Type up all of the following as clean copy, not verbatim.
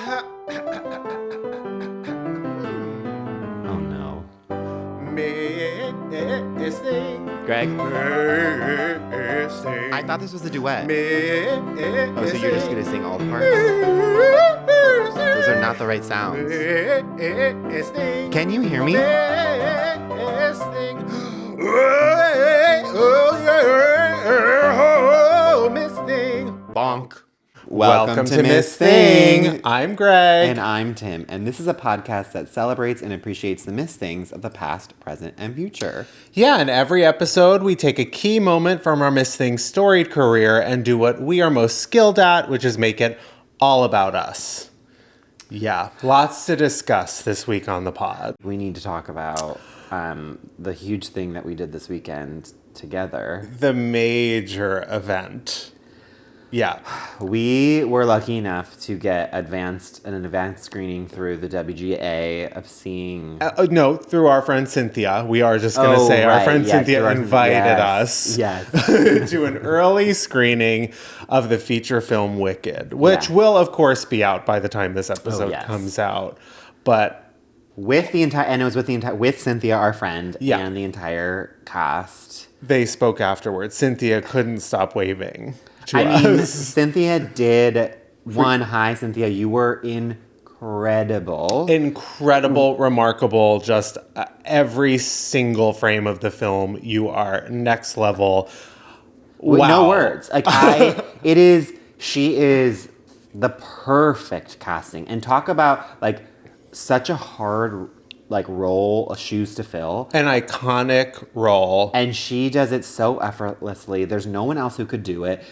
Oh no. Missing. Greg? Missing. I thought this was a duet. Missing. Oh, so you're just gonna sing all the parts? Those are not the right sounds. Missing. Can you hear me? Missing. Oh, missing. Bonk. Welcome to Miss Thing. I'm Greg. And I'm Tim. And this is a podcast that celebrates and appreciates the Miss Things of the past, present, and future. Yeah, in every episode, we take a key moment from our Miss Thing's storied career and do what we are most skilled at, which is make it all about us. Yeah, lots to discuss this week on the pod. We need to talk about the huge thing that we did this weekend together. The major event. Yeah. We were lucky enough to get an advanced screening through the WGA of seeing... No, through our friend Cynthia. We are just going to say right. our friend Cynthia invited us to an early screening of the feature film Wicked, which will, of course, be out by the time this episode comes out. But... with Cynthia, our friend, and the entire cast. They spoke afterwards. Cynthia couldn't stop waving to us. mean, Cynthia did one. Hi, Cynthia. You were incredible. Incredible, remarkable. Just every single frame of the film, you are next level. Wow. No words. She is the perfect casting. And talk about, such a hard role, shoes to fill. An iconic role. And she does it so effortlessly. There's no one else who could do it.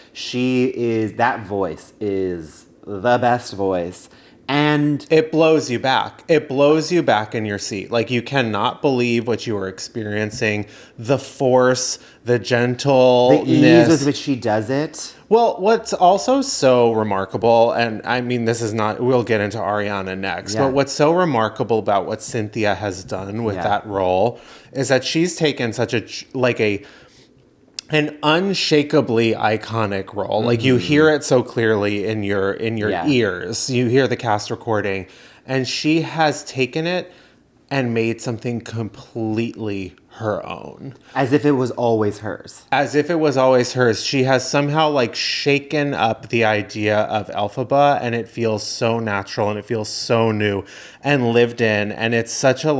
That voice is the best voice. And it blows you back. It blows you back in your seat. You cannot believe what you are experiencing. The force, the gentleness. The ease with which she does it. Well, what's also so remarkable, and I mean, we'll get into Ariana next, but what's so remarkable about what Cynthia has done with that role is that she's taken such an unshakably iconic role. Mm-hmm. You hear it so clearly in your ears. You hear the cast recording, and she has taken it and made something completely her own. As if it was always hers. She has somehow shaken up the idea of Elphaba, and it feels so natural and it feels so new and lived in. And it's such a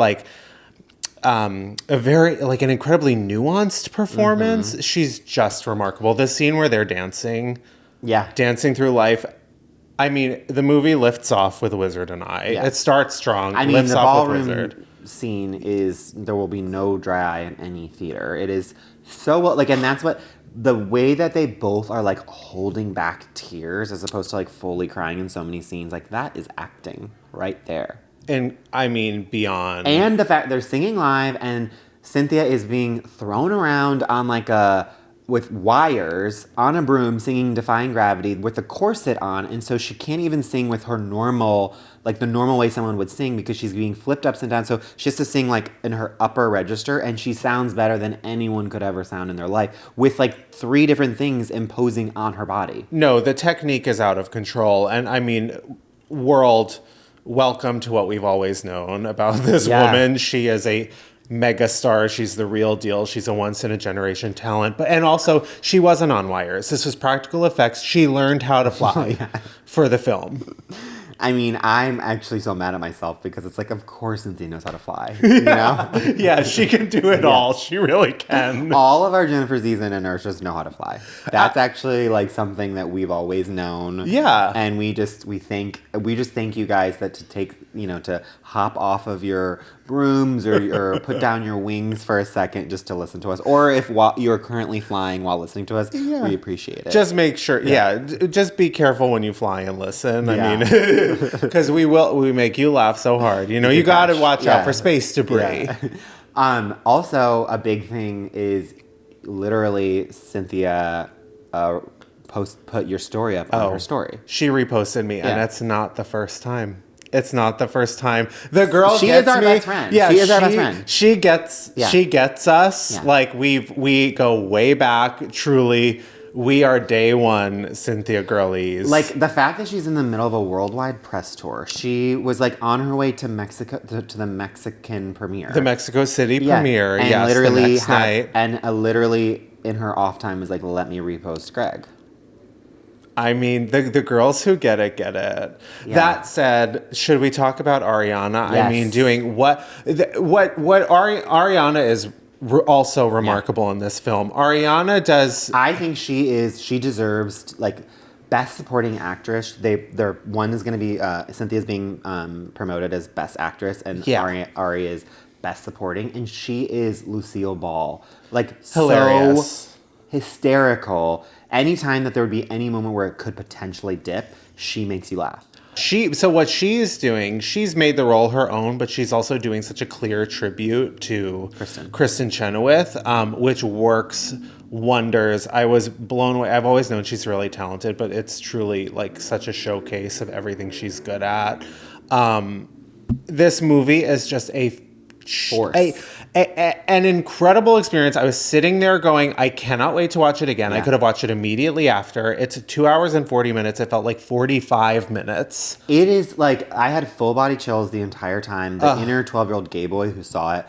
very an incredibly nuanced performance. Mm-hmm. She's just remarkable. The scene where they're dancing through life. I mean, the movie lifts off with Wizard and I. Yeah. It starts strong. I mean, lifts the off with ballroom Wizard. Scene there will be no dry eye in any theater. It is so well, and that's what the way that they both are holding back tears as opposed to fully crying in so many scenes. That is acting right there. And I mean, beyond. And the fact they're singing live and Cynthia is being thrown around on with wires on a broom singing Defying Gravity with the corset on. And so she can't even sing with her normal, the normal way someone would sing because she's being flipped upside down. So she has to sing in her upper register, and she sounds better than anyone could ever sound in their life with 3 different things imposing on her body. No, the technique is out of control. And I mean, welcome to what we've always known about this woman. She is a megastar. She's the real deal. She's a once-in-a-generation talent. And also, she wasn't on wires. This was practical effects. She learned how to fly for the film. I mean, I'm actually so mad at myself because it's of course Cynthia knows how to fly. You know? Yeah, she can do it all. She really can. All of our Gennifer Zs and inertias know how to fly. That's actually something that we've always known. Yeah. And we just thank you guys to hop off of your brooms or put down your wings for a second just to listen to us. Or if you're currently flying while listening to us, we appreciate it. Just make sure, just be careful when you fly and listen. I mean, because we make you laugh so hard. You got to watch out for space debris. Yeah. Also, a big thing is literally Cynthia put your story up on her story. She reposted me, and that's not the first time. It's not the first time. The girl she gets is our me. best friend. Yeah, she is our best friend. She gets us. Yeah. We go way back. Truly, We are day one Cynthia girlies. Like, the fact that she's in the middle of a worldwide press tour. She was, like, on her way to Mexico, to the Mexican premiere. The Mexico City premiere, and yes, literally the next night. And literally, in her off time, was like, let me repost Greg. I mean, the girls who get it, get it. Yeah. That said, should we talk about Ariana? Yes. I mean, doing Ariana is also remarkable in this film. Ariana does... I think she deserves, like, best supporting actress. One is going to be, Cynthia's being promoted as best actress, and Ari is best supporting, and she is Lucille Ball. Like, hilarious. So hysterical. Anytime that there would be any moment where it could potentially dip, she makes you laugh. So what she's doing, she's made the role her own, but she's also doing such a clear tribute to Kristen Chenoweth, which works wonders. I was blown away. I've always known she's really talented, but it's truly like such a showcase of everything she's good at. This movie is just an incredible experience. I was sitting there going, I cannot wait to watch it again. Yeah. I could have watched it immediately after. It's 2 hours and 40 minutes. It felt like 45 minutes. It is like, I had full body chills the entire time. The inner 12-year-old gay boy who saw it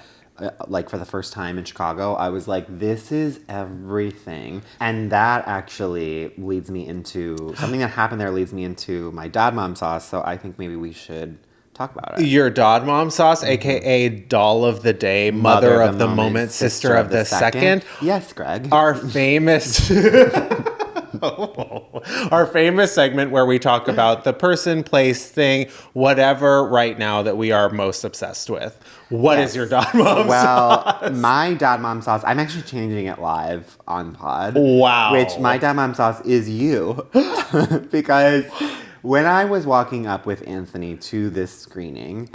like for the first time in Chicago, I was like, this is everything. And that actually leads me into something that happened there leads me into my dad mom sauce. So I think maybe we should talk about it. Your Dod Mom sauce, aka doll of the day, mother of the moment, sister of the second. Yes, Greg. Our famous our famous segment where we talk about the person, place, thing, whatever right now that we are most obsessed with. What is your Dod Mom sauce? My Dod Mom sauce, I'm actually changing it live on pod. Wow. Which my Dod Mom sauce is you. Because when I was walking up with Anthony to this screening,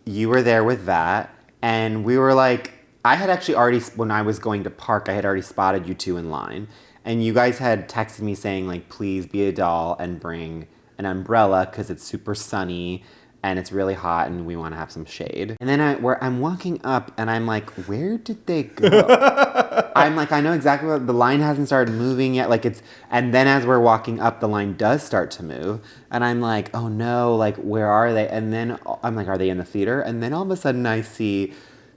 you were there with that, and we were like, I had actually already, when I was going to park, I had already spotted you two in line, and you guys had texted me saying, like, please be a doll and bring an umbrella because it's super sunny and it's really hot and we want to have some shade. And then I'm walking up and I'm like, where did they go? I'm like, I know exactly what, the line hasn't started moving yet. Like and then as we're walking up, the line does start to move. And I'm like, oh no, like, where are they? And then I'm like, are they in the theater? And then all of a sudden I see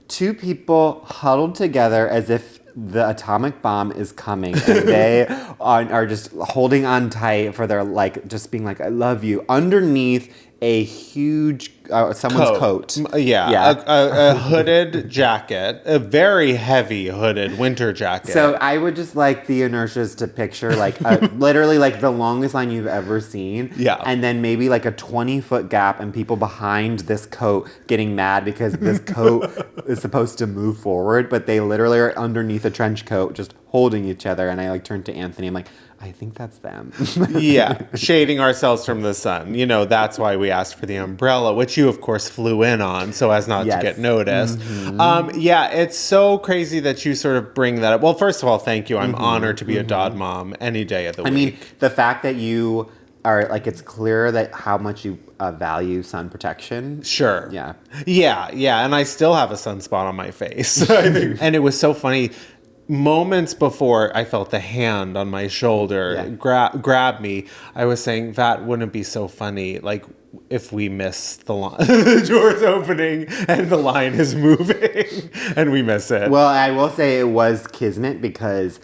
two people huddled together as if the atomic bomb is coming. And they are just holding on tight for their, like, just being like, I love you. Underneath a huge someone's coat. A hooded jacket, a very heavy hooded winter jacket. So I would just like the inertias to picture like literally like the longest line you've ever seen. Yeah. And then maybe like a 20-foot gap and people behind this coat getting mad because this coat is supposed to move forward, but they literally are underneath a trench coat just holding each other. And I like turned to Anthony. I'm like, I think that's them. Yeah, shading ourselves from the sun. You know, that's why we asked for the umbrella, which you, of course, flew in on so as not to get noticed. Mm-hmm. It's so crazy that you sort of bring that up. Well, first of all, thank you. I'm honored to be a Dod Mom any day of the week. I mean, the fact that you are, like, it's clear that how much you value sun protection. Sure. Yeah. Yeah. And I still have a sunspot on my face. And it was so funny. Moments before I felt the hand on my shoulder grab me, I was saying, that wouldn't be so funny, like, if we miss the line, the door's opening and the line is moving and we miss it. Well, I will say it was kismet because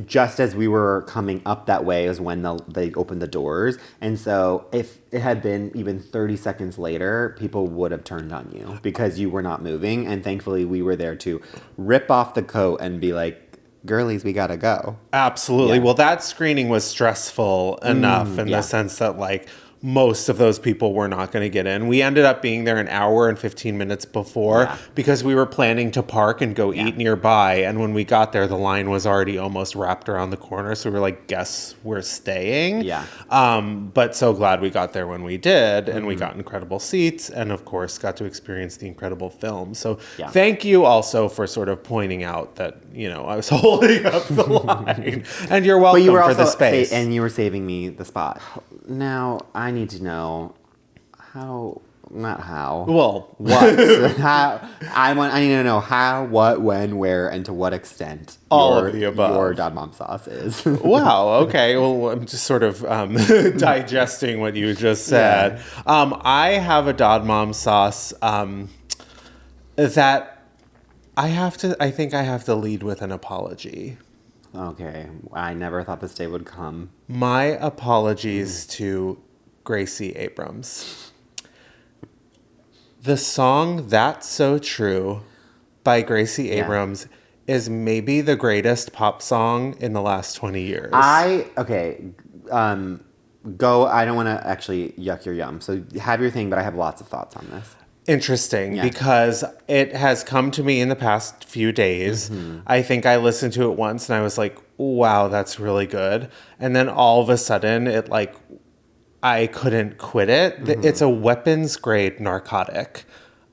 just as we were coming up that way is when they opened the doors. And so if it had been even 30 seconds later, people would have turned on you because you were not moving. And thankfully we were there to rip off the coat and be like, girlies, we gotta go. Absolutely. Yeah. Well, that screening was stressful enough in the sense that, like, most of those people were not going to get in. We ended up being there an hour and 15 minutes before because we were planning to park and go eat nearby. And when we got there, the line was already almost wrapped around the corner. So we were like, guess we're staying. Yeah. But so glad we got there when we did. And we got incredible seats and, of course, got to experience the incredible film. So thank you also for sort of pointing out that, you know, I was holding up the line. And you're welcome for the space. And you were saving me the spot. Now, I need to know, how Not how. Well, what? How? I need to know how, what, when, where, and to what extent all of the above. Your Dad Mom sauce is. Wow. Okay. Well, I'm just sort of digesting what you just said. Yeah. I have a Dad Mom sauce that I think I have to lead with an apology. Okay. I never thought this day would come. My apologies to Gracie Abrams. The song That's So True by Gracie Abrams is maybe the greatest pop song in the last 20 years. Go. I don't want to actually yuck your yum. So have your thing, but I have lots of thoughts on this. Interesting, because it has come to me in the past few days. Mm-hmm. I think I listened to it once and I was like, wow, that's really good. And then all of a sudden I couldn't quit it. Mm-hmm. It's a weapons grade narcotic.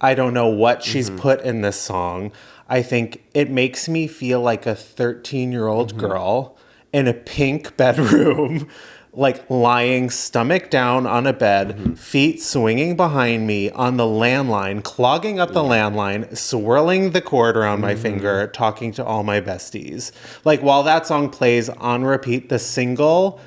I don't know what she's put in this song. I think it makes me feel like a 13-year-old girl in a pink bedroom, like lying stomach down on a bed, feet swinging behind me on the landline, clogging up the landline, swirling the cord around my finger, talking to all my besties. Like while that song plays on repeat, the single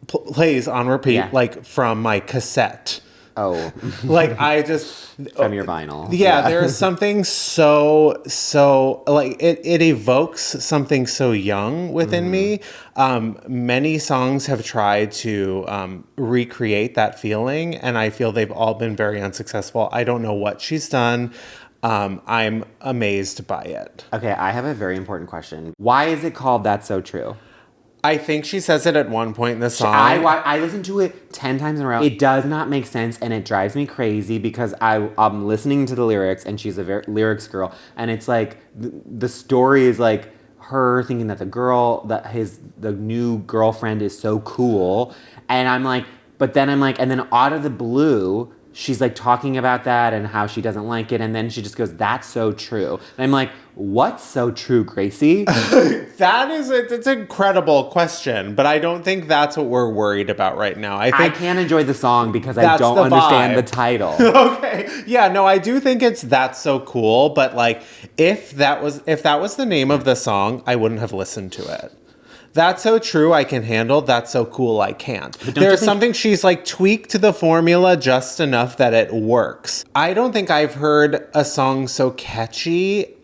plays on repeat, like from my cassette. Oh. Like I just... From your vinyl. Yeah, there's something so like it evokes something so young within me. Many songs have tried to recreate that feeling, and I feel they've all been very unsuccessful. I don't know what she's done. I'm amazed by it. Okay, I have a very important question. Why is it called That's So True? I think she says it at one point in the song. I listened to it 10 times in a row. It does not make sense, and it drives me crazy because I'm listening to the lyrics, and she's a lyrics girl, and it's like the story is like her thinking that the new girlfriend is so cool, and I'm like, and then out of the blue, she's like talking about that and how she doesn't like it, and then she just goes, "That's so true." And I'm like, what's so true, Gracie? It's an incredible question, but I don't think that's what we're worried about right now. I think I can't enjoy the song because I don't understand the title. Okay. Yeah, no, I do think it's That's So Cool, but like if that was the name of the song, I wouldn't have listened to it. That's So True, I can handle. That's So Cool, I can't. There's something she's like tweaked the formula just enough that it works. I don't think I've heard a song so catchy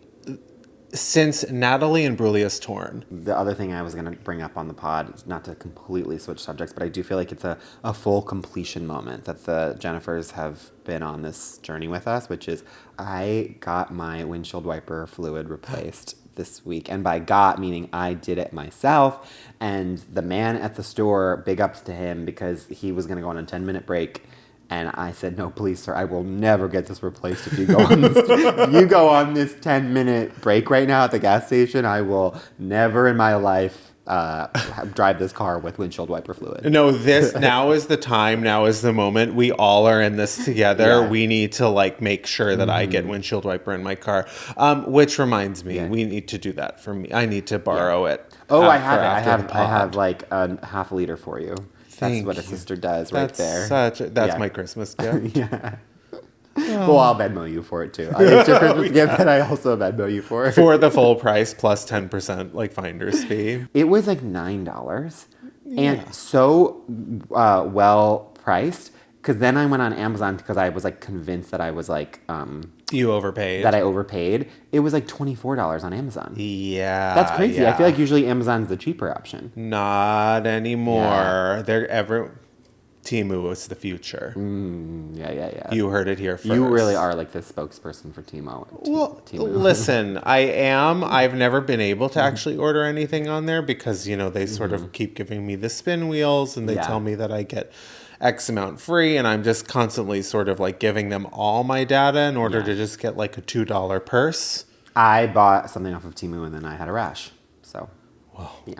since Natalie and Brulia's Torn. The other thing I was going to bring up on the pod, not to completely switch subjects, but I do feel like it's a full completion moment that the Jennifers have been on this journey with us, which is I got my windshield wiper fluid replaced this week. And by got, meaning I did it myself. And the man at the store, big ups to him because he was going to go on a 10-minute break. And I said, no, please, sir, I will never get this replaced if you go on this, if you go on this 10-minute break right now at the gas station. I will never in my life drive this car with windshield wiper fluid. No, now is the time. Now is the moment. We all are in this together. Yeah. We need to like make sure that I get windshield wiper in my car. Which reminds me, we need to do that for me. I need to borrow it. Oh, I have it. I have like a half a liter for you. That's what a sister does right there. That's my Christmas gift. Yeah. Oh. Well, I'll Venmo you for it too. It's your Christmas gift, and I also Venmo you for it. For the full price plus 10% like finder's fee. It was like $9 and so well priced. Because then I went on Amazon because I was like convinced that I was like... you overpaid. That I overpaid. It was like $24 on Amazon. Yeah. That's crazy. Yeah. I feel like usually Amazon's the cheaper option. Not anymore. Yeah. Temu was the future. Yeah. You heard it here first. You really are like the spokesperson for Temu. Well, listen, I am. I've never been able to actually order anything on there because, they sort of keep giving me the spin wheels and they tell me that I get X amount free, and I'm just constantly sort of like giving them all my data in order to just get like a $2 purse. I bought something off of Temu and then I had a rash. So, yeah.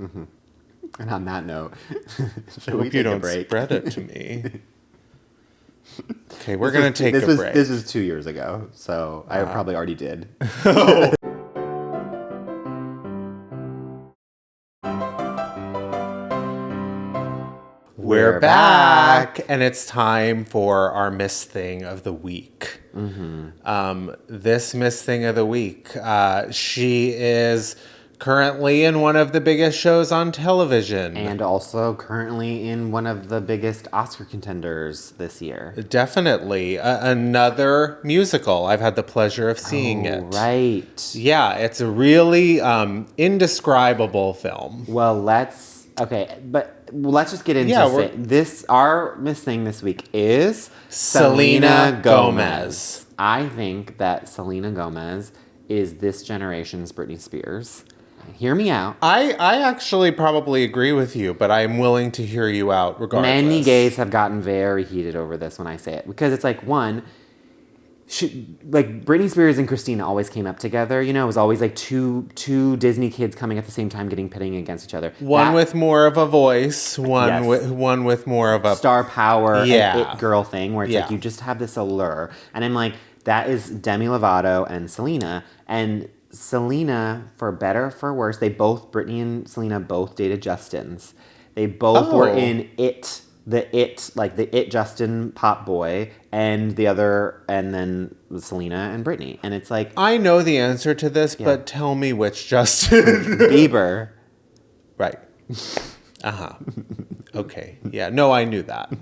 Mm-hmm. And on that note, I hope you don't spread it to me. Okay, we're going to take a break. This was 2 years ago, so I probably already did. We're back. And it's time for our Miss Thing of the week. This Miss Thing of the week, she is currently in one of the biggest shows on television. And also currently in one of the biggest Oscar contenders this year. Definitely. Another musical. I've had the pleasure of seeing it. Right. Yeah, it's a really indescribable film. Well, let's just get into this. Our Miss Thing this week is Selena Gomez. I think that Selena Gomez is this generation's Britney Spears. Hear me out. I actually probably agree with you, but I'm willing to hear you out regardless. Many gays have gotten very heated over this when I say it. Because it's like, one, Britney Spears and Christina always came up together. You know, it was always like two Disney kids coming at the same time pitting against each other. One with more of a voice, one with more of a... star power, and it girl thing, where it's like you just have this allure. And I'm like, that is Demi Lovato and Selena. And Selena, for better or for worse, Britney and Selena both dated Justins. They both were in the It Justin pop boy, and then Selena and Britney. And it's like... I know the answer to this, but tell me which Justin. Bieber. Right. Okay. Yeah, no, I knew that.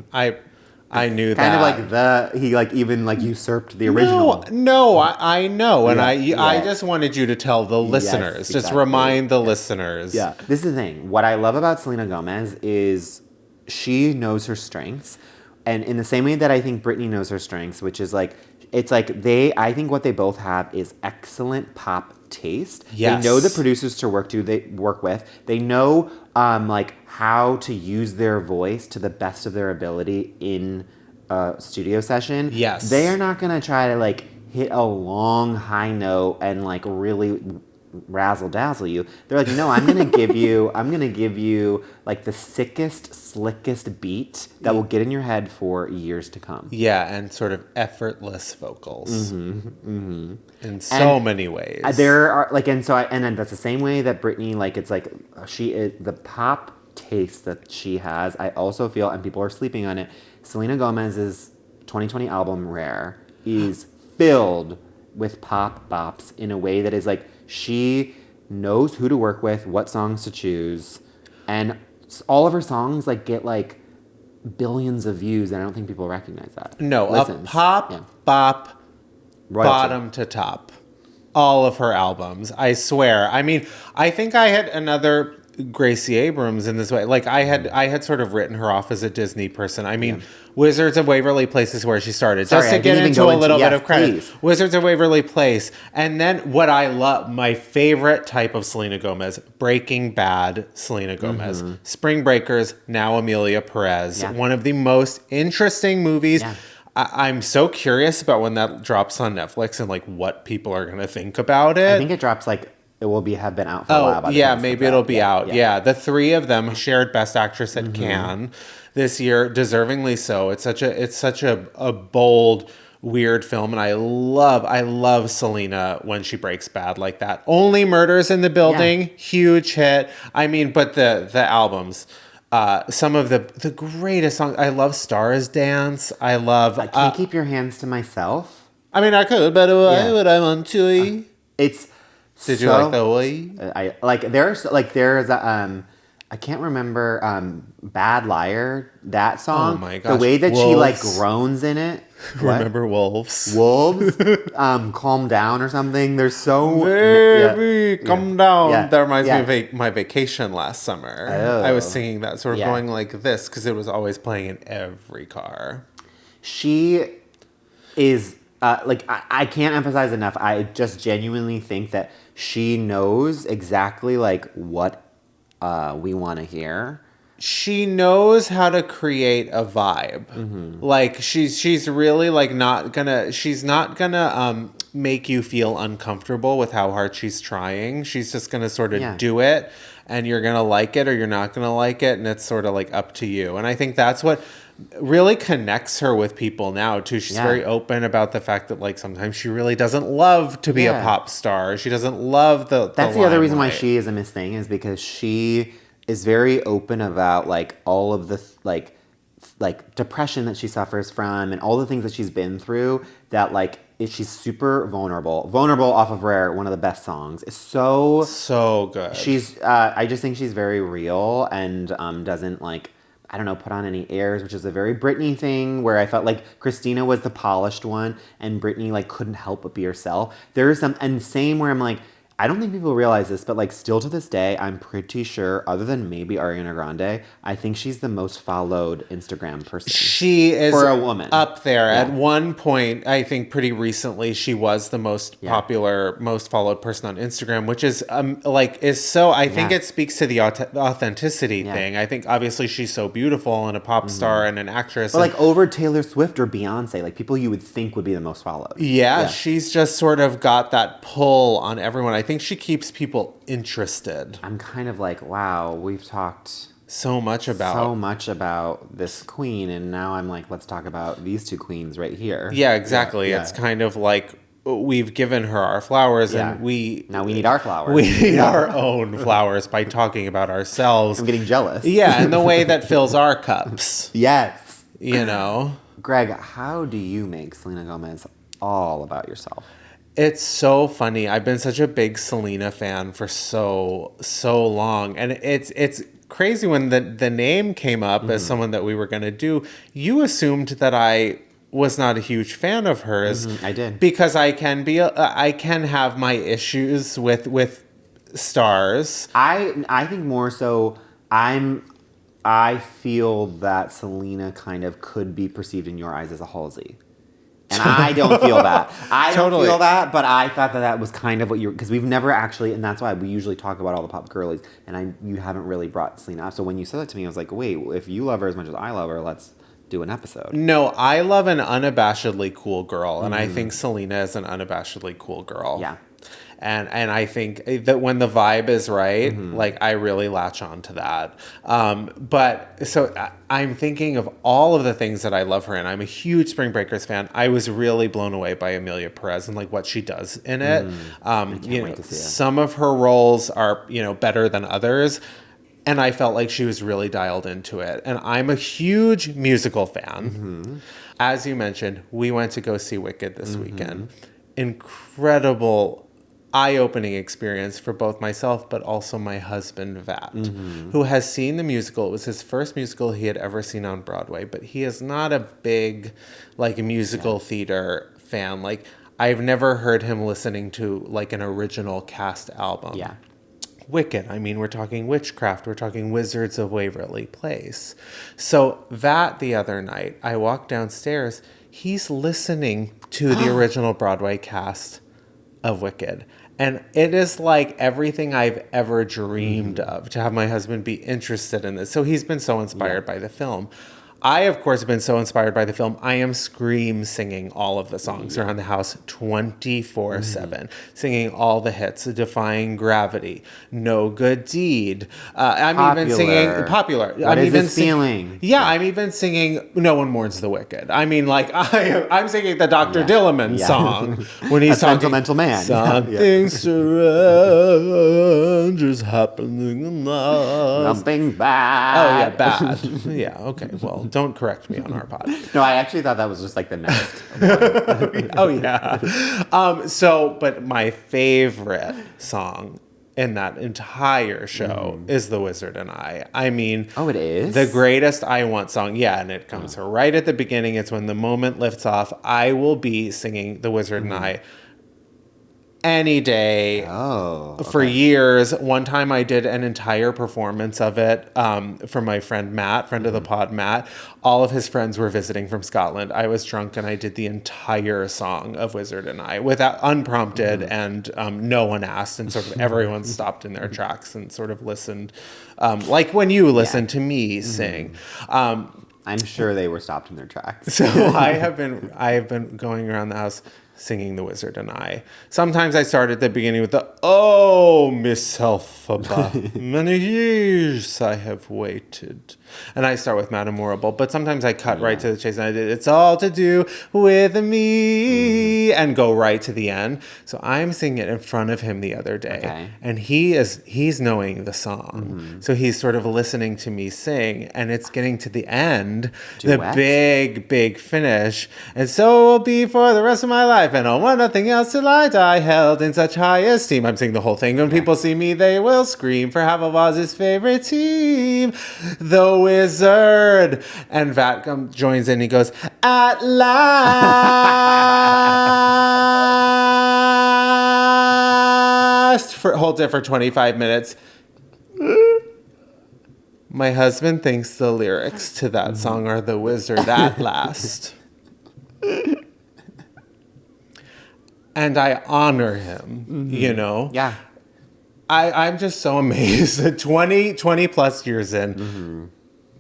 I knew that. Kind of he even usurped the original. No, I know. And I just wanted you to tell the listeners. Just remind the listeners. Yeah. This is the thing. What I love about Selena Gomez is she knows her strengths. And in the same way that I think Britney knows her strengths, which is I think what they both have is excellent pop taste. Yes. They know the producers to work with. They know how to use their voice to the best of their ability in a studio session. Yes. They are not going to try to hit a long high note and really razzle dazzle you. They're like, no, I'm gonna give you the sickest, slickest beat that will get in your head for years to come. Yeah, and sort of effortless vocals in so many ways. There are and that's the same way that Britney, she is the pop taste that she has. I also feel, and people are sleeping on it, Selena Gomez's 2020 album Rare is filled with pop bops in a way that is she knows who to work with, what songs to choose, and all of her songs get billions of views, and I don't think people recognize that. No, a pop bop, royalty. Bottom to top. All of her albums, I swear. I mean, I think I had another Gracie Abrams in this way. I had sort of written her off as a Disney person. I mean, Wizards of Waverly Place is where she started. Just to get into a little bit of credit. Please. Wizards of Waverly Place. And then what I love, my favorite type of Selena Gomez, Breaking Bad Selena Gomez. Spring Breakers, now Emilia Perez. Yeah. One of the most interesting movies. Yeah. I'm so curious about when that drops on Netflix and what people are going to think about it. I think it drops it will have been out for a while. Yeah, maybe it'll be out. Yeah, the three of them shared Best Actress at Cannes this year, deservingly so. It's such a bold, weird film, and I love Selena when she breaks bad like that. Only Murders in the Building, huge hit. I mean, but the albums. Some of the greatest songs. I love Stars Dance. I Can't Keep Your Hands to Myself. I mean, I could, but why would I want to? Did you like the way? There's I can't remember Bad Liar, that song. Oh my gosh. The way that Wolves. she groans in it. Remember Wolves? Calm Down or something. There's so... Baby, calm down. Yeah. That reminds me of my vacation last summer. Oh. I was singing that, sort of going like this, because it was always playing in every car. She is... I can't emphasize enough. I just genuinely think that she knows exactly what we want to hear. She knows how to create a vibe. She's really she's not gonna make you feel uncomfortable with how hard she's trying. She's just gonna sort of do it, and you're gonna like it or you're not gonna like it, and it's sort of up to you. And I think that's what really connects her with people now too. She's very open about the fact that sometimes she really doesn't love to be a pop star. She doesn't love that's the other reason why she is a Miss Thing, is because she is very open about all of the like depression that she suffers from and all the things that she's been through, that like she's super vulnerable off of Rare, one of the best songs. It's so good. She's I just think she's very real and doesn't like, I don't know, put on any airs, which is a very Britney thing, where I felt like Christina was the polished one and Britney like couldn't help but be herself. There's some, and same where I'm like, I don't think people realize this, but like still to this day, I'm pretty sure, other than maybe Ariana Grande, I think she's the most followed Instagram person. She is for a woman up there. Yeah. At one point, I think pretty recently, she was the most popular, most followed person on Instagram, which is I think it speaks to the authenticity thing. I think obviously she's so beautiful and a pop star and an actress. But like over Taylor Swift or Beyonce, like people you would think would be the most followed. Yeah, she's just sort of got that pull on everyone. I think she keeps people interested. I'm kind of like, wow, we've talked so much about this queen, and now I'm like, let's talk about these two queens right here. Yeah, exactly. Yeah. It's kind of like we've given her our flowers, and now we need our flowers. We need our own flowers by talking about ourselves. I'm getting jealous. Yeah, in the way that fills our cups. Yes. You know? Greg, how do you make Selena Gomez all about yourself? It's so funny. I've been such a big Selena fan for so long. And it's crazy when the name came up as someone that we were going to do. You assumed that I was not a huge fan of hers. I did. Because I can have my issues with stars. I think more so I feel that Selena kind of could be perceived in your eyes as a Halsey. And I don't feel that. I don't feel that, but I thought that was kind of what you were, because we've never actually, and that's why we usually talk about all the pop girlies, and you haven't really brought Selena up. So when you said that to me, I was like, wait, if you love her as much as I love her, let's do an episode. No, I love an unabashedly cool girl, and I think Selena is an unabashedly cool girl. Yeah. And I think that when the vibe is right, like I really latch on to that. But so I'm thinking of all of the things that I love her in. I'm a huge Spring Breakers fan. I was really blown away by Emilia Perez and like what she does in it. I can't wait to see it. Some of her roles are, better than others. And I felt like she was really dialed into it. And I'm a huge musical fan. As you mentioned, we went to go see Wicked this weekend. Incredible, eye-opening experience for both myself, but also my husband, Vat, who has seen the musical. It was his first musical he had ever seen on Broadway, but he is not a big, musical theater fan. Like, I've never heard him listening to, an original cast album. Yeah. Wicked. I mean, we're talking witchcraft. We're talking Wizards of Waverly Place. So that the other night, I walked downstairs. He's listening to the original Broadway cast of Wicked. And it is like everything I've ever dreamed of, to have my husband be interested in this. So he's been so inspired by the film. I, of course, have been so inspired by the film. I am scream singing all of the songs around the house 24/7, singing all the hits, Defying Gravity, No Good Deed. I'm Popular. even singing Popular. What is this feeling? Yeah, I'm even singing No One Mourns the Wicked. I mean, I'm singing the Dr. Dilliman song when he's talking. Sentimental Man. Something strange is happening in us. Something bad. Oh, yeah, bad. Yeah, okay. Well, don't correct me on our pod. No, I actually thought that was just like the next one. Oh, yeah. But my favorite song in that entire show is The Wizard and I. I mean... Oh, it is? The greatest I Want song. Yeah, and it comes right at the beginning. It's when the moment lifts off. I will be singing The Wizard and I any day for years. One time I did an entire performance of it for my friend Matt, friend of the pod, Matt. All of his friends were visiting from Scotland. I was drunk and I did the entire song of Wizard and I without unprompted and no one asked, and sort of everyone stopped in their tracks and sort of listened like when you listen to me sing. I'm sure they were stopped in their tracks. So I have been going around the house singing The Wizard and I. Sometimes I start at the beginning with the, oh, Miss Elphaba, many years I have waited. And I start with Madame Morrible, but sometimes I cut right to the chase and I did, it's all to do with me, and go right to the end. So I'm singing it in front of him the other day, and he's knowing the song. So he's sort of listening to me sing, and it's getting to the end, the big finish. And so it will be for the rest of my life, and I want nothing else till I die, held in such high esteem. I'm singing the whole thing. When people see me, they will scream for half of Oz's favorite team, the Wizard. And Vat joins in. He goes, at last. Holds it for 25 minutes. My husband thinks the lyrics to that song are the Wizard at last. And I honor him, you know? Yeah. I'm just so amazed that 20 plus years in,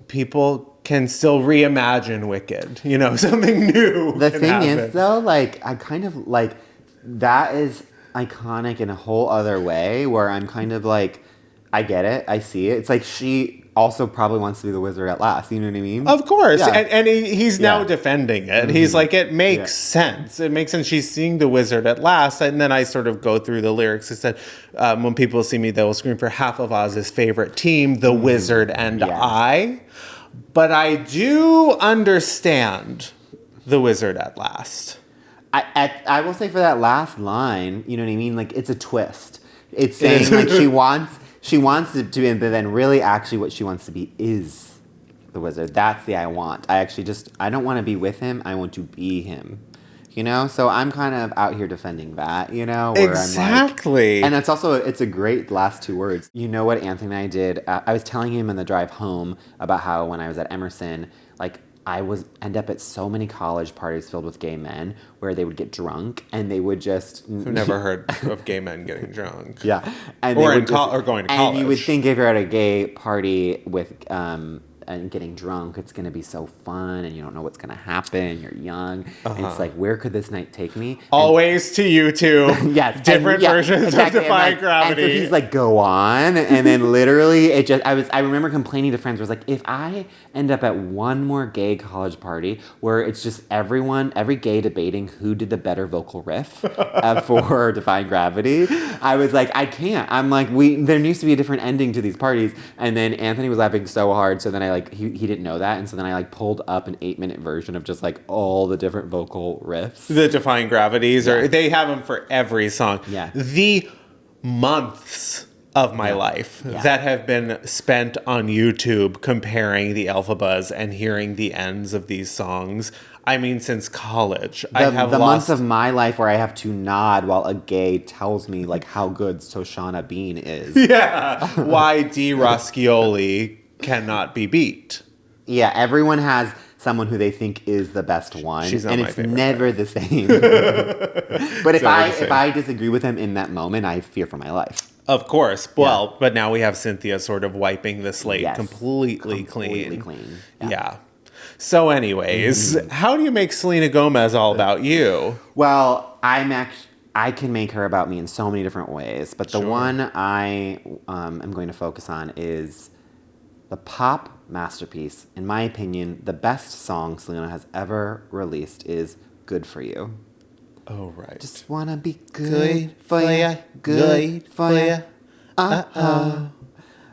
people can still reimagine Wicked, you know, something new. The thing is, though, like, I kind of, like, that is iconic in a whole other way, where I'm kind of like, I get it, I see it. It's like she also probably wants to be the Wizard at last, you know what I mean? Of course. Yeah. And he's now defending it. He's like, it makes sense. It makes sense. She's seeing the Wizard at last. And then I sort of go through the lyrics. It said, when people see me, they will scream for half of Oz's favorite team, the Wizard and I. But I do understand the Wizard at last. I will say for that last line, you know what I mean? Like, it's a twist. It's saying, like, she wants it to be, but then really actually what she wants to be is the Wizard. That's the I want. I don't want to be with him. I want to be him. You know? So I'm kind of out here defending that, you know? Where exactly. I'm like, and it's a great last two words. You know what Anthony and I did? I was telling him on the drive home about how when I was at Emerson, like, I end up at so many college parties filled with gay men where they would get drunk and they would just... I've never heard of gay men getting drunk. Yeah. And or going to college. And you would think if you're at a gay party with and getting drunk, it's going to be so fun and you don't know what's going to happen. You're young. And it's like, where could this night take me? Always to you two. Yes. Different versions of Defying Gravity. And so he's like, go on. And then literally I remember complaining to friends, I was like, if I end up at one more gay college party where it's just every gay debating who did the better vocal riff for Defying Gravity, I was like, I can't. I'm like, there needs to be a different ending to these parties. And then Anthony was laughing so hard, so then I he didn't know that, and so then I pulled up an 8-minute version of just all the different vocal riffs. The Defying Gravities, or they have them for every song. Yeah. The months of my life that have been spent on YouTube comparing the alphabas and hearing the ends of these songs. I mean, since college, months of my life where I have to nod while a gay tells me how good Shoshana Bean is. Yeah, why D. Raschioli cannot be beat. Yeah, everyone has someone who they think is the best one, She's not and my it's favorite. Never the same. But if I disagree with him in that moment, I fear for my life. Of course. Well, but now we have Cynthia sort of wiping the slate completely clean. Yeah. So anyways, how do you make Selena Gomez all about you? Well, I can make her about me in so many different ways, but the one I am going to focus on is the pop masterpiece. In my opinion, the best song Selena has ever released is Good For You. Oh, right. Just wanna be good for ya, good for ya.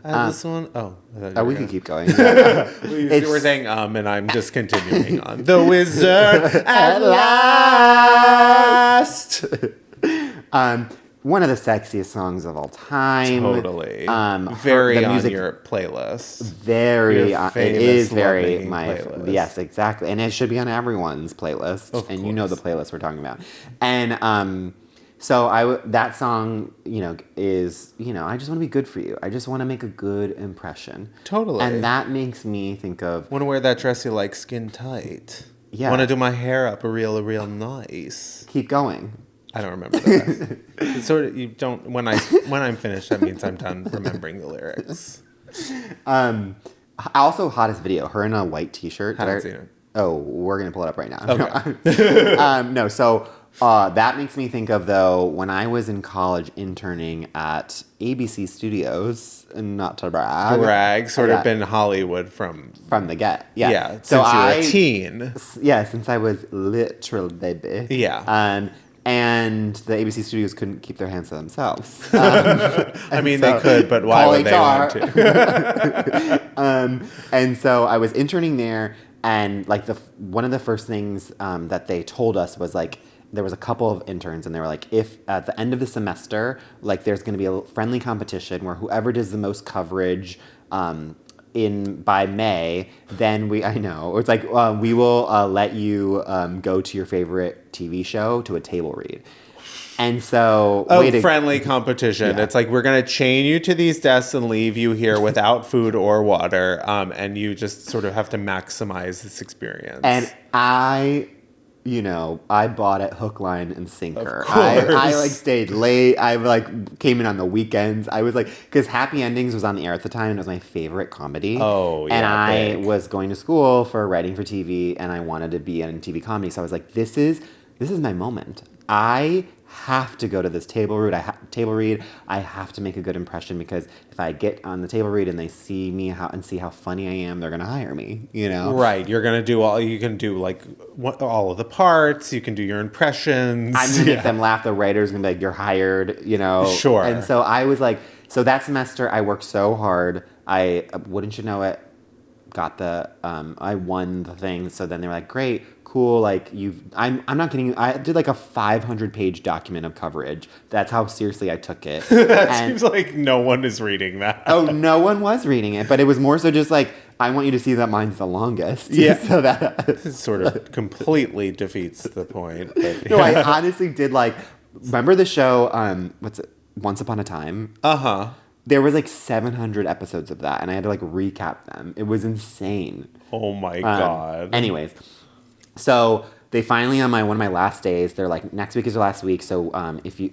This one, we can keep going. We're saying and I'm just continuing on. The Wizard at last. One of the sexiest songs of all time. Totally. Very on your playlist. Very. It is very my playlist. Yes, exactly, and it should be on everyone's playlist. Of course. You know the playlist we're talking about, and so that song, is I just want to be good for you. I just want to make a good impression. Totally. And that makes me think of want to wear that dress you like skin tight. Yeah. Want to do my hair up real nice. Keep going. I don't remember the rest. It's sort of, you don't, when I'm finished, that means I'm done remembering the lyrics. Also, hottest video, her in a white t-shirt. Haven't seen it. Oh, we're going to pull it up right now. Okay. No, so That makes me think of, though, when I was in college interning at ABC Studios, and not to brag. Brag, sort of been Hollywood from the get. Yeah. Yeah, since you were a teen. Yeah, since I was literal baby. Yeah. And the ABC Studios couldn't keep their hands to themselves. I mean, they could, but why would they want to? And so I was interning there, and like one of the first things that they told us was like, there was a couple of interns, and they were like, if at the end of the semester, like there's going to be a friendly competition where whoever does the most coverage by May, then it's like we will let you go to your favorite TV show to a table read. And so friendly competition. Yeah. It's like, we're going to chain you to these desks and leave you here without food or water, and you just sort of have to maximize this experience. And I bought it hook, line, and sinker. I like stayed late. I like came in on the weekends. I was like, because Happy Endings was on the air at the time, and it was my favorite comedy. Oh, yeah. And I was going to school for writing for TV, and I wanted to be in TV comedy. So I was like, this is my moment. I have to go to this table read. I have to make a good impression, because if I get on the table read and they see me see how funny I am, they're gonna hire me. Right? You're gonna do you can do like all of the parts. You can do your impressions. I'm gonna make them laugh. The writer's gonna be like, "You're hired." Sure. And so I was like, so that semester I worked so hard. I wouldn't you know it, got I won the thing. So then they were like, "Great. Cool, like I'm not kidding you. I did like a 500-page document of coverage. That's how seriously I took it." Seems like no one is reading that. Oh, no one was reading it, but it was more so just like, I want you to see that mine's the longest. Yeah. So that it sort of completely defeats the point. But, No, I honestly did remember the show, what's it? Once Upon a Time? Uh-huh. There was like 700 episodes of that, and I had to like recap them. It was insane. Oh my God. Anyways. So they finally, on one of my last days, they're like, next week is your last week. So if you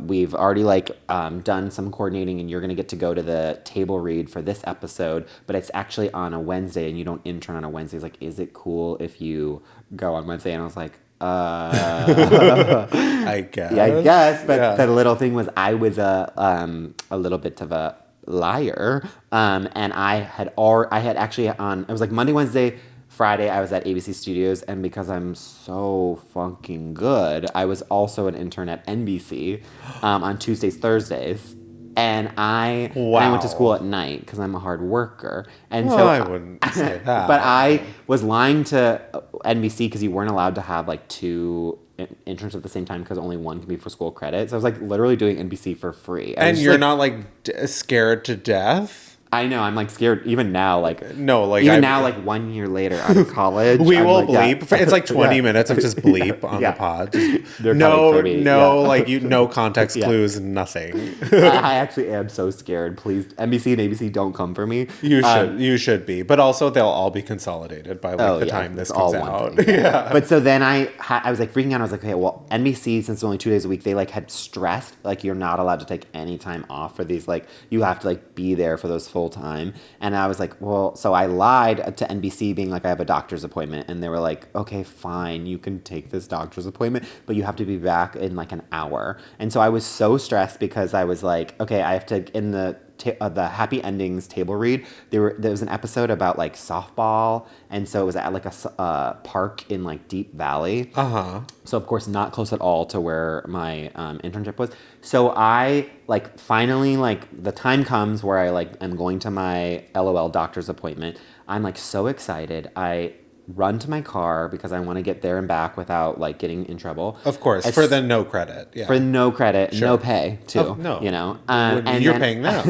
we've already done some coordinating, and you're gonna get to go to the table read for this episode, but it's actually on a Wednesday, and you don't intern on a Wednesday. It's like, is it cool if you go on Wednesday? And I was like, I guess. Yeah, I guess. But the little thing was, I was a little bit of a liar, and I had actually it was like Monday, Wednesday, Friday, I was at ABC Studios, and because I'm so fucking good, I was also an intern at NBC on Tuesdays, Thursdays, and I went to school at night because I'm a hard worker. And so I wouldn't say that. But I was lying to NBC because you weren't allowed to have like two interns at the same time, because only one can be for school credit. So I was like literally doing NBC for free. And you're not like scared to death? I know, I'm like scared even now, no, like even now, like 1 year later out of college. We will bleep. Yeah. It's like 20 minutes of just bleep on the pod. No context clues, nothing. I actually am so scared. Please, NBC and ABC, don't come for me. You should be, but also they'll all be consolidated by the time this comes out. Yeah. But so then I was like freaking out. I was like, okay, well, NBC, since it's only 2 days a week, they like had stressed like you're not allowed to take any time off for these. Like you have to like be there for those full time. And I was like, well, so I lied to NBC being like, I have a doctor's appointment. And they were like, okay, fine, you can take this doctor's appointment, but you have to be back in like an hour. And so I was so stressed because I was like, okay, I have to, in the Happy Endings table read, there was an episode about like softball, and so it was at like a park in like Deep Valley. So of course not close at all to where my internship was. So I like finally, like the time comes where I like am going to my LOL doctor's appointment. I'm like so excited. I run to my car because I want to get there and back without like getting in trouble. Of course, for the no credit. Yeah. For no credit, sure. No pay too. No, and you're paying now.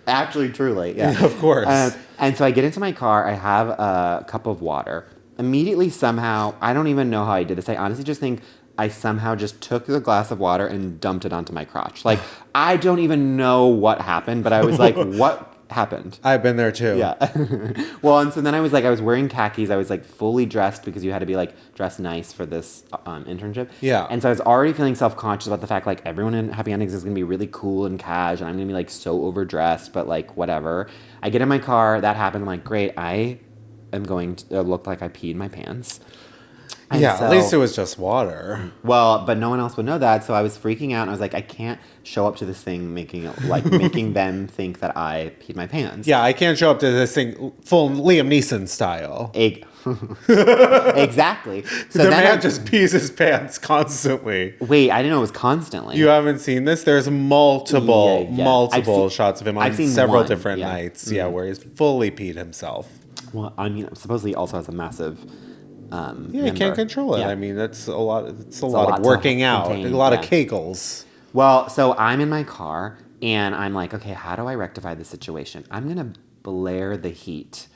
Actually, truly, yeah. Of course. And so I get into my car. I have a cup of water. Immediately, somehow, I don't even know how I did this. I honestly just think I somehow just took the glass of water and dumped it onto my crotch. Like I don't even know what happened, but I was like, what happened? I've been there too. Yeah. Well, and so then I was wearing khakis. I was like fully dressed because you had to be like dressed nice for this internship. Yeah. And so I was already feeling self-conscious about the fact like everyone in Happy Endings is going to be really cool and cash, and I'm going to be like so overdressed, but like whatever. I get in my car. That happened. I'm like, great. I am going to look like I peed my pants. And Yeah, so, at least it was just water. well, but no one else would know that, so I was freaking out, and I was like, I can't show up to this thing making them think that I peed my pants. Yeah, I can't show up to this thing full Liam Neeson style. Exactly. So The then man just pees his pants constantly. wait, I didn't know it was constantly. You haven't seen this? There's multiple shots of him on several one, different nights. Yeah, where he's fully peed himself. Well, I mean, supposedly he also has a massive. Yeah, he can't control it. Yeah. I mean, that's a lot. It's a lot lot of to working out. contain, A lot of yeah. kegels. Well, so I'm in my car and I'm like, okay, how do I rectify the situation? I'm gonna blare the heat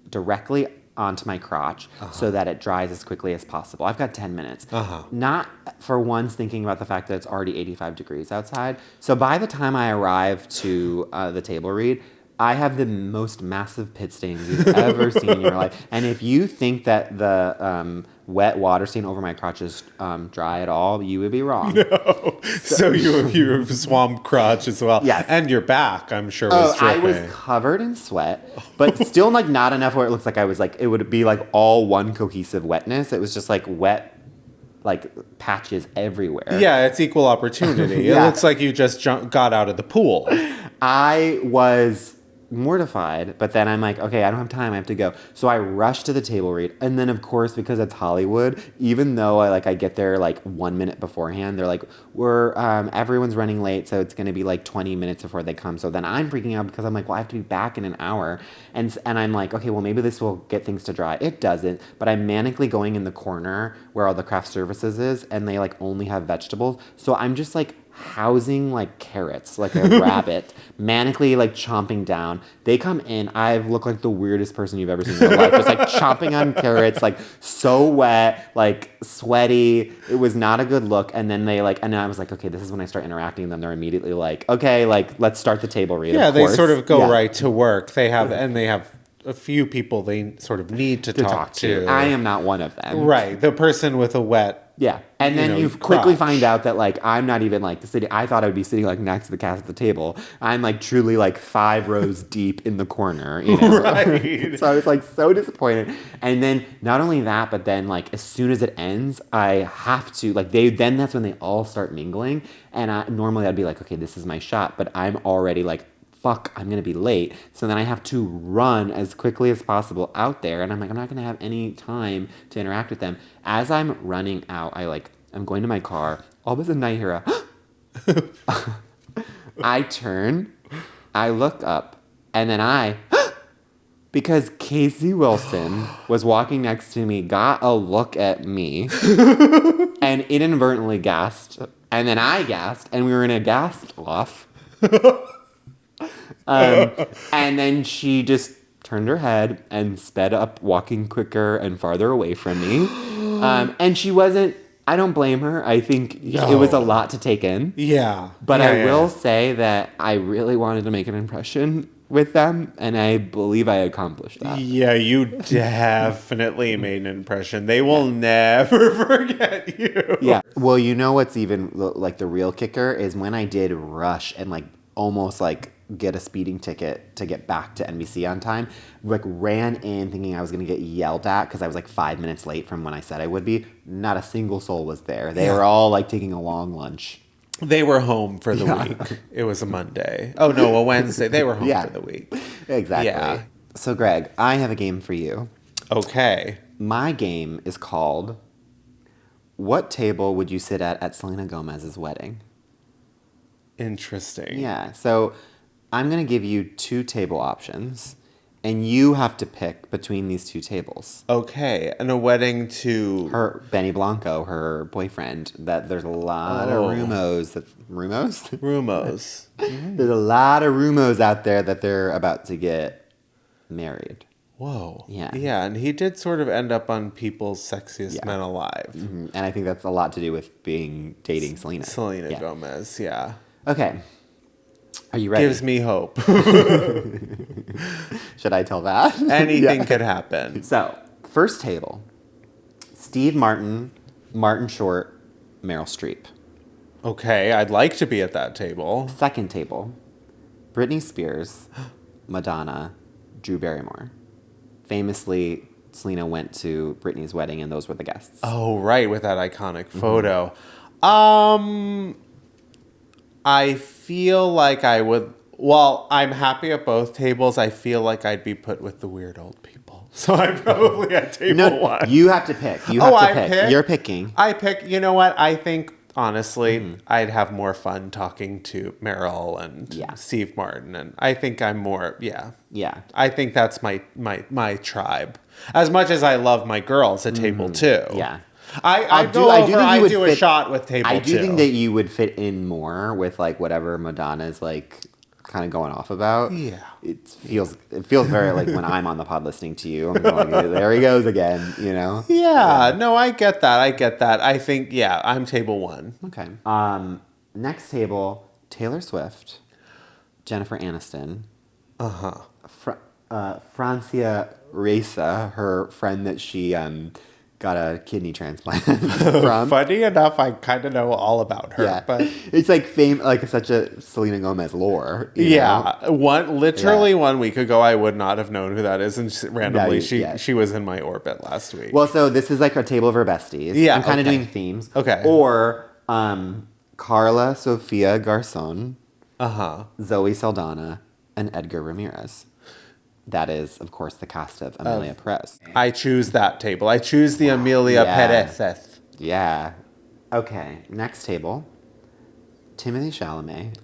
directly onto my crotch so that it dries as quickly as possible. I've got 10 minutes. Not for once thinking about the fact that it's already 85 degrees outside. So by the time I arrive to the table read, I have the most massive pit stains you've ever seen in your life. And if you think that the wet water stain over my crotch is dry at all, you would be wrong. No. So you have swamp crotch as well. Yes. And your back, I'm sure, was I dripping. was covered in sweat, but still like not enough where it looks like I was like, it would be like all one cohesive wetness. It was just like wet, like patches everywhere. Yeah, it's equal opportunity. Yeah. It looks like you just got out of the pool. I was mortified, but then I'm like, okay, I don't have time, I have to go. So I rush to the table read, and then of course, because it's Hollywood, even though I get there like 1 minute beforehand, they're like, we're everyone's running late, so it's gonna be like 20 minutes before they come. So then I'm freaking out because I'm like, well, I have to be back in an hour, and I'm like, okay, well, maybe this will get things to dry. It doesn't, but I'm manically going in the corner where all the craft services is, and they like only have vegetables, so I'm just like housing like carrots like a rabbit, manically like chomping down. They come in, I look like the weirdest person you've ever seen in your life, just like chomping on carrots, like so wet, like sweaty. It was not a good look. And then they like, and I was like, okay, this is when I start interacting with them. They're immediately like, okay, like let's start the table read. Yeah, of they course. sort of go Yeah. right to work. They have a few people they sort of need to talk to. I am not one of them. Right, the person with a wet. Yeah. And then you quickly find out that, like, I'm not even, like, sitting. I thought I would be sitting, like, next to the cast at the table. I'm, like, truly, like, 5 rows deep in the corner, you know? Right. So I was, like, so disappointed. And then not only that, but then, like, as soon as it ends, I have to, like, that's when they all start mingling. And normally I'd be like, okay, this is my shot. But I'm already, like, fuck, I'm going to be late. So then I have to run as quickly as possible out there. And I'm like, I'm not going to have any time to interact with them. As I'm running out, I'm going to my car. All of a sudden I hear I turn, I look up, and then because Casey Wilson was walking next to me, got a look at me, and inadvertently gasped. And then I gasped, and we were in a gasp-off. And then she just turned her head and sped up, walking quicker and farther away from me. And she wasn't, I don't blame her. I think it was a lot to take in. Yeah. But I will say that I really wanted to make an impression with them, and I believe I accomplished that. Yeah, you definitely made an impression. They will never forget you. Yeah. Well, you know what's even like the real kicker is when I did rush and like almost like get a speeding ticket to get back to NBC on time, like ran in thinking I was going to get yelled at because I was like 5 minutes late from when I said I would be. Not a single soul was there. They were all like taking a long lunch. They were home for the week. It was a Monday. Oh, no, a Wednesday. They were home for the week. Exactly. Yeah. So, Greg, I have a game for you. Okay. My game is called What Table Would You Sit at Selena Gomez's Wedding? Interesting. Yeah. So, I'm going to give you 2 table options, and you have to pick between these 2 tables. Okay. And a wedding to... Her, Benny Blanco, her boyfriend, that there's a lot of rumors. Rumors? Rumors. There's a lot of rumors out there that they're about to get married. Whoa. Yeah. Yeah, and he did sort of end up on People's Sexiest Men Alive. Mm-hmm. And I think that's a lot to do with dating Selena. Selena Gomez, yeah. Okay. Are you ready? Gives me hope. Should I tell that? Anything could happen. So, first table. Steve Martin, Martin Short, Meryl Streep. Okay, I'd like to be at that table. Second table. Britney Spears, Madonna, Drew Barrymore. Famously Selena went to Britney's wedding, and those were the guests. Oh, right, with that iconic photo. I feel like I would... Well, I'm happy at both tables. I feel like I'd be put with the weird old people. So I'm probably at table one. You have to pick. You have to pick. Pick? You're picking. I pick. You know what? I think, honestly, I'd have more fun talking to Meryl and Steve Martin. And I think I'm more, Yeah. I think that's my tribe. As much as I love my girls at table two. Yeah. I do a shot with table two. I do think that you would fit in more with like whatever Madonna's like kind of going off about. Yeah. It feels very like when I'm on the pod listening to you, I'm going, there he goes again, you know? Yeah. No, I get that. I think, I'm table one. Okay. Next table, Taylor Swift, Jennifer Aniston. Francia Reza, her friend that she got a kidney transplant from. Funny enough, I kind of know all about her. Yeah, but it's like such a Selena Gomez lore. You know? 1 week ago, I would not have known who that is, and randomly she was in my orbit last week. Well, so this is like a table of her besties. Yeah, I'm kind of doing themes. Okay, or Carla Sofia Garcon, Zoe Saldana, and Edgar Ramirez. That is, of course, the cast of Emilia Perez. I choose that table. I choose the Emilia Perez. Yeah. Okay. Next table. Timothée Chalamet.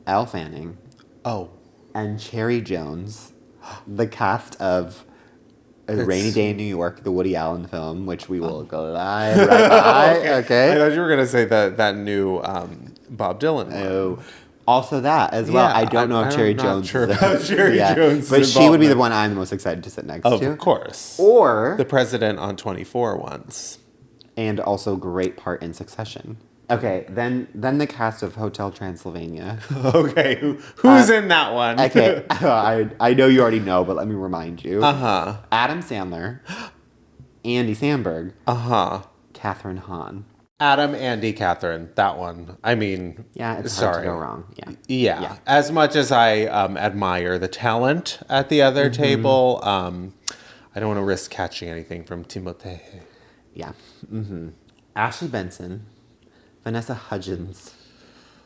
Elle Fanning. Oh. And Cherry Jones. The cast of A Rainy Day in New York, the Woody Allen film, which we will glide right by. Okay. I thought you were going to say that new Bob Dylan one. Oh. Also that as well. I don't know if Cherry Jones is about Cherry Jones. But she would be the one I'm the most excited to sit next to. Of course. Or the president on 24 once. And also great part in Succession. Okay, then the cast of Hotel Transylvania. Okay, who's in that one? Okay, I know you already know, but let me remind you. Adam Sandler, Andy Samberg, Catherine Hahn. Adam, Andy, Catherine, that one. I mean, it's hard to go wrong. Yeah. As much as I admire the talent at the other table, I don't want to risk catching anything from Timothée. Yeah. Ashley Benson, Vanessa Hudgens,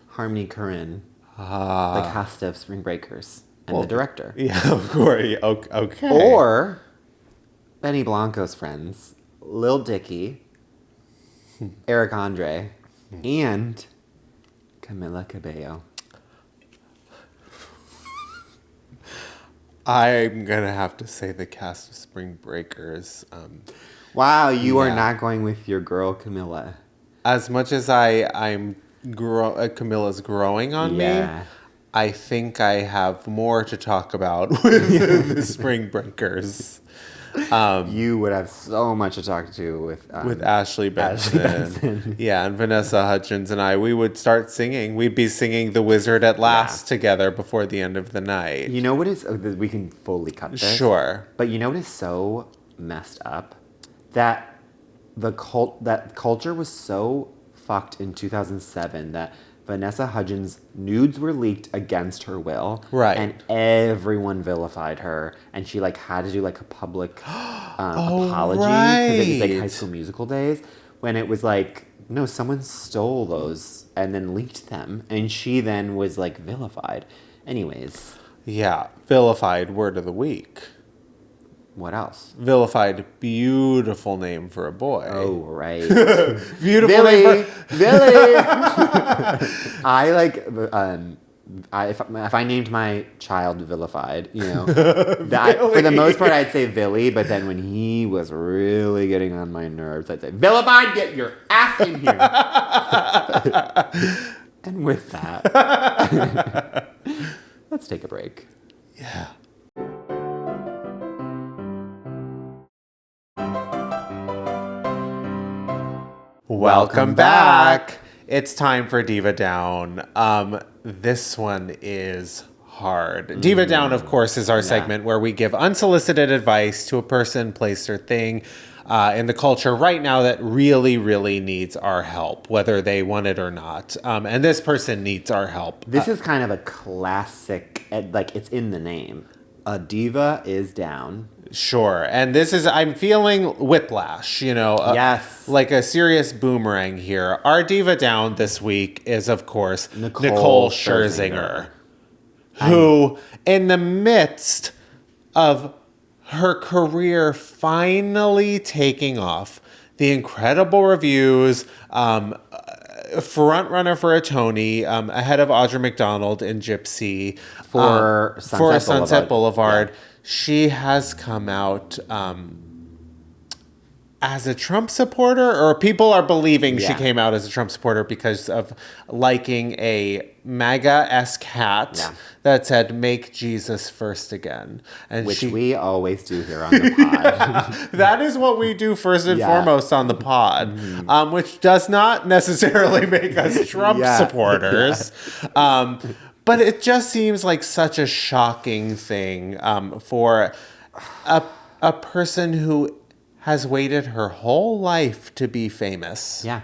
Harmony Korine, the cast of Spring Breakers, and the director. Yeah, of course. Okay. Or Benny Blanco's friends, Lil Dicky, Eric Andre, and Camila Cabello. I'm going to have to say the cast of Spring Breakers. Wow, you are not going with your girl Camila. As much as Camila's growing on me, I think I have more to talk about with the Spring Breakers. You would have so much to talk to with Ashley Benson. Yeah, and Vanessa Hudgens and we would start singing. We'd be singing The Wizard at Last together before the end of the night. You know what is... we can fully cut this. Sure. But you know what is so messed up? That that culture was so fucked in 2007 that Vanessa Hudgens' nudes were leaked against her will. Right. And everyone vilified her. And she had to do a public apology. Because it was High School Musical days. When it was no, someone stole those and then leaked them. And she then was vilified. Anyways. Yeah. Vilified, word of the week. What else? Vilified, beautiful name for a boy. Oh, right. Beautiful Billy, name for... Billy! If I named my child Vilified, for the most part, I'd say Billy, but then when he was really getting on my nerves, I'd say, Vilified, get your ass in here! And with that, let's take a break. Yeah. Welcome back. It's time for Diva Down. This one is hard. Diva Down, of course, is our segment where we give unsolicited advice to a person, place, or thing in the culture right now that really, really needs our help, whether they want it or not. And this person needs our help. This is kind of a classic, it's in the name. A diva is down. Sure. And this is, I'm feeling whiplash, Yes. like a serious boomerang here. Our diva down this week is, of course, Nicole Scherzinger, who, in the midst of her career finally taking off, the incredible reviews, front runner for a Tony, ahead of Audra McDonald in Gypsy For Sunset Boulevard. Yeah. She has come out as a Trump supporter, or people are believing she came out as a Trump supporter because of liking a MAGA-esque hat that said "Make Jesus First Again," and which we always do here on the pod. That is what we do first and foremost on the pod, which does not necessarily make us Trump supporters. But it just seems like such a shocking thing for a person who has waited her whole life to be famous. Yeah.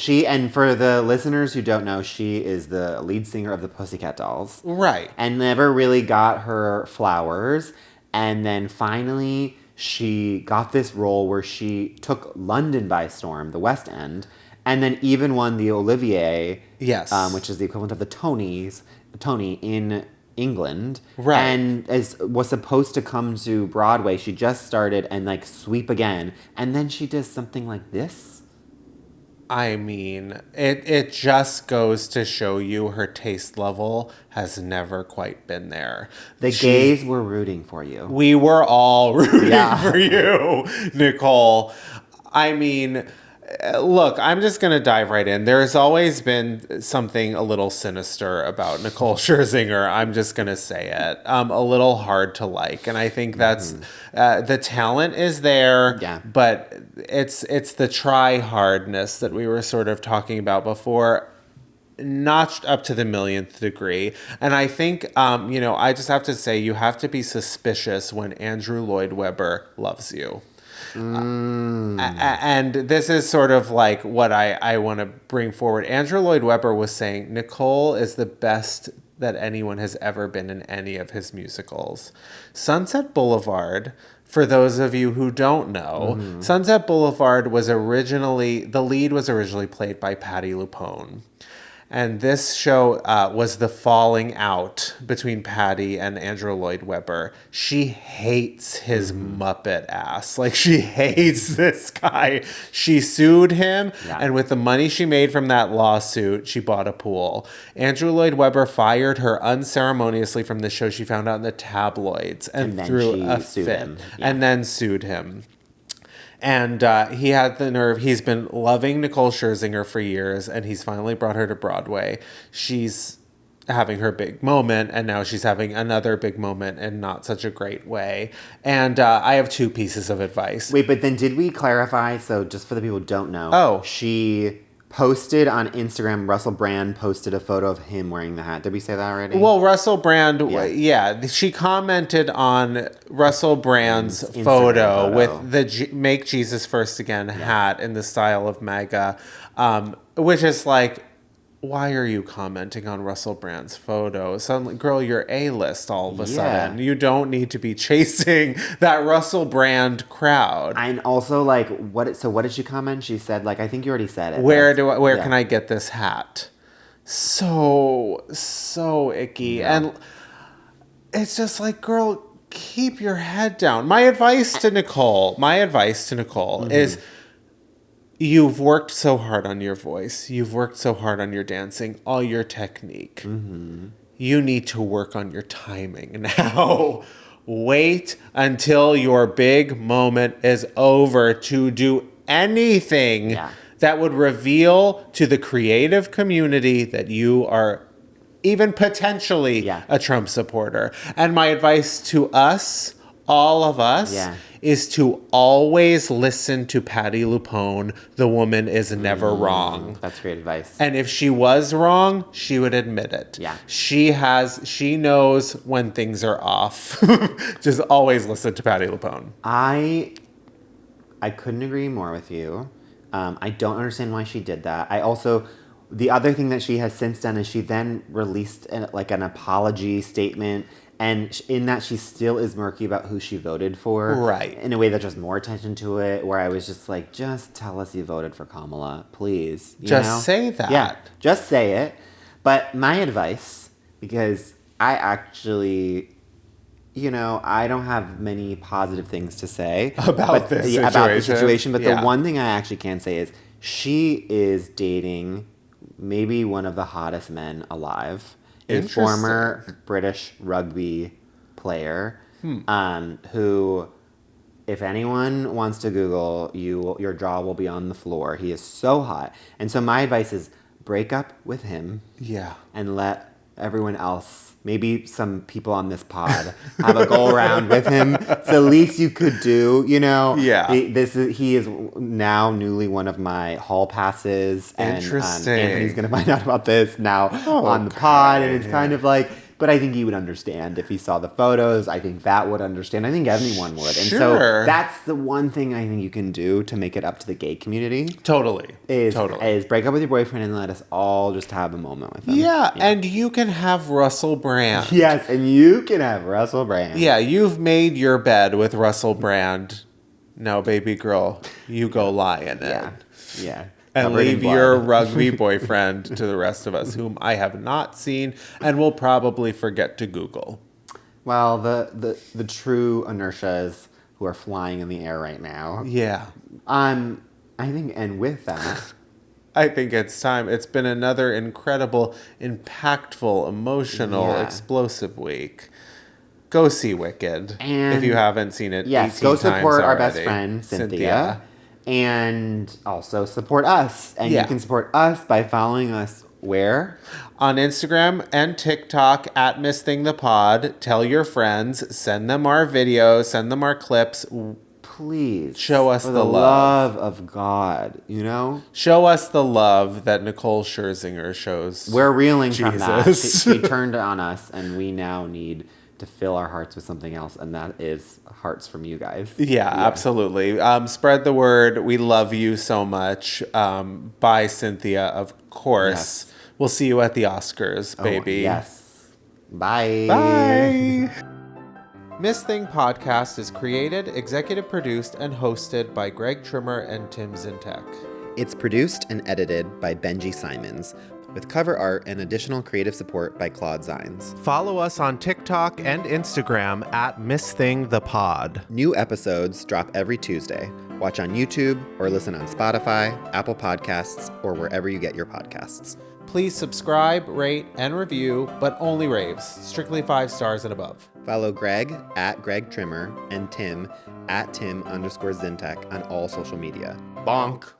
And for the listeners who don't know, she is the lead singer of the Pussycat Dolls. Right. And never really got her flowers. And then finally, she got this role where she took London by storm, the West End, and then even won the Olivier, which is the equivalent of the Tony in England. Right. And was supposed to come to Broadway. She just started and sweep again. And then she does something like this. I mean, it just goes to show you her taste level has never quite been there. The gays were rooting for you. We were all rooting for you, Nicole. I mean, look, I'm just going to dive right in. There's always been something a little sinister about Nicole Scherzinger. I'm just going to say it. A little hard to like. And I think that's the talent is there, but it's the try hardness that we were sort of talking about before, notched up to the millionth degree. And I think, I just have to say, you have to be suspicious when Andrew Lloyd Webber loves you. And this is sort of like what I want to bring forward. Andrew Lloyd Webber was saying Nicole is the best that anyone has ever been in any of his musicals. Sunset Boulevard, for those of you who don't know, Sunset Boulevard was originally played by Patti Lupone. And this show was the falling out between Patti and Andrew Lloyd Webber. She hates his Muppet ass. Like, she hates this guy. She sued him, and with the money she made from that lawsuit, she bought a pool. Andrew Lloyd Webber fired her unceremoniously from the show. She found out in the tabloids and threw a fit, and then sued him. And he had the nerve. He's been loving Nicole Scherzinger for years, and he's finally brought her to Broadway. She's having her big moment, and now she's having another big moment in not such a great way. And I have two pieces of advice. Wait, but then did we clarify? So just for the people who don't know, she posted on Instagram, Russell Brand posted a photo of him wearing the hat. Did we say that already? Well, Russell Brand, she commented on Russell Brand's photo with the Make Jesus First Again hat in the style of MAGA, which is like, why are you commenting on Russell Brand's photo? Suddenly, girl, you're A-list all of a sudden. You don't need to be chasing that Russell Brand crowd. And also, what did she comment? She said, I think you already said it. Where can I get this hat? So icky. And it's just like, girl, keep your head down. My advice to Nicole is, you've worked so hard on your voice. You've worked so hard on your dancing, all your technique. You need to work on your timing now. Wait until your big moment is over to do anything that would reveal to the creative community that you are even potentially a Trump supporter. And my advice to us, all of us, is to always listen to Patti Lupone. The woman is never wrong. That's great advice. And if she was wrong, she would admit it. She knows when things are off. Just always listen to Patti Lupone. I couldn't agree more with you. I don't understand why she did that. The other thing that she has since done is she then released an apology statement And in that, she still is murky about who she voted for. Right. In a way that draws more attention to it, where I was just like, just tell us you voted for Kamala, please. You know? Say that. Yeah, just say it. But my advice, because I actually, I don't have many positive things to say about this situation. About the situation. But the one thing I actually can say is she is dating maybe one of the hottest men alive. A former British rugby player who, if anyone wants to Google, your jaw will be on the floor. He is so hot. And so my advice is break up with him. Yeah. And let everyone else, maybe some people on this pod, have a go around with him. It's the least you could do, Yeah. He is now newly one of my hall passes. Interesting. And Anthony's going to find out about this now on the pod. And it's kind of like, but I think he would understand if he saw the photos. I think that would understand. I think anyone would. And so that's the one thing I think you can do to make it up to the gay community. Totally. Is break up with your boyfriend and let us all just have a moment with him. Yeah, and you can have Russell Brand. Yes, and you can have Russell Brand. Yeah, you've made your bed with Russell Brand. Now, baby girl, you go lie in it. Yeah. And leave your rugby boyfriend to the rest of us, whom I have not seen and will probably forget to Google. Well, the true inertias who are flying in the air right now. Yeah. I think, and with that, I think it's time. It's been another incredible, impactful, emotional, explosive week. Go see Wicked if you haven't seen it. Yes, go support our best friend, Cynthia. And also support us. And you can support us by following us where? On Instagram and TikTok at Miss Thing the Pod. Tell your friends. Send them our videos. Send them our clips. Please. Show us for the love of God, Show us the love that Nicole Scherzinger shows. We're reeling Jesus. from that. She turned on us, and we now need to fill our hearts with something else, and that is hearts from you guys. Yeah. Absolutely. Spread the word. We love you so much. Bye, Cynthia, of course. Yes. We'll see you at the Oscars, baby. Yes. Bye. Bye. Miss Thing Podcast is created, executive produced, and hosted by Greg Trimmer and Tim Zintek. It's produced and edited by Benji Simons, with cover art and additional creative support by Claude Zines. Follow us on TikTok and Instagram at Miss Thing the Pod. New episodes drop every Tuesday. Watch on YouTube or listen on Spotify, Apple Podcasts, or wherever you get your podcasts. Please subscribe, rate, and review, but only raves. Strictly 5 stars and above. Follow Greg at Greg Trimmer and Tim at Tim_Zintek on all social media. BONK.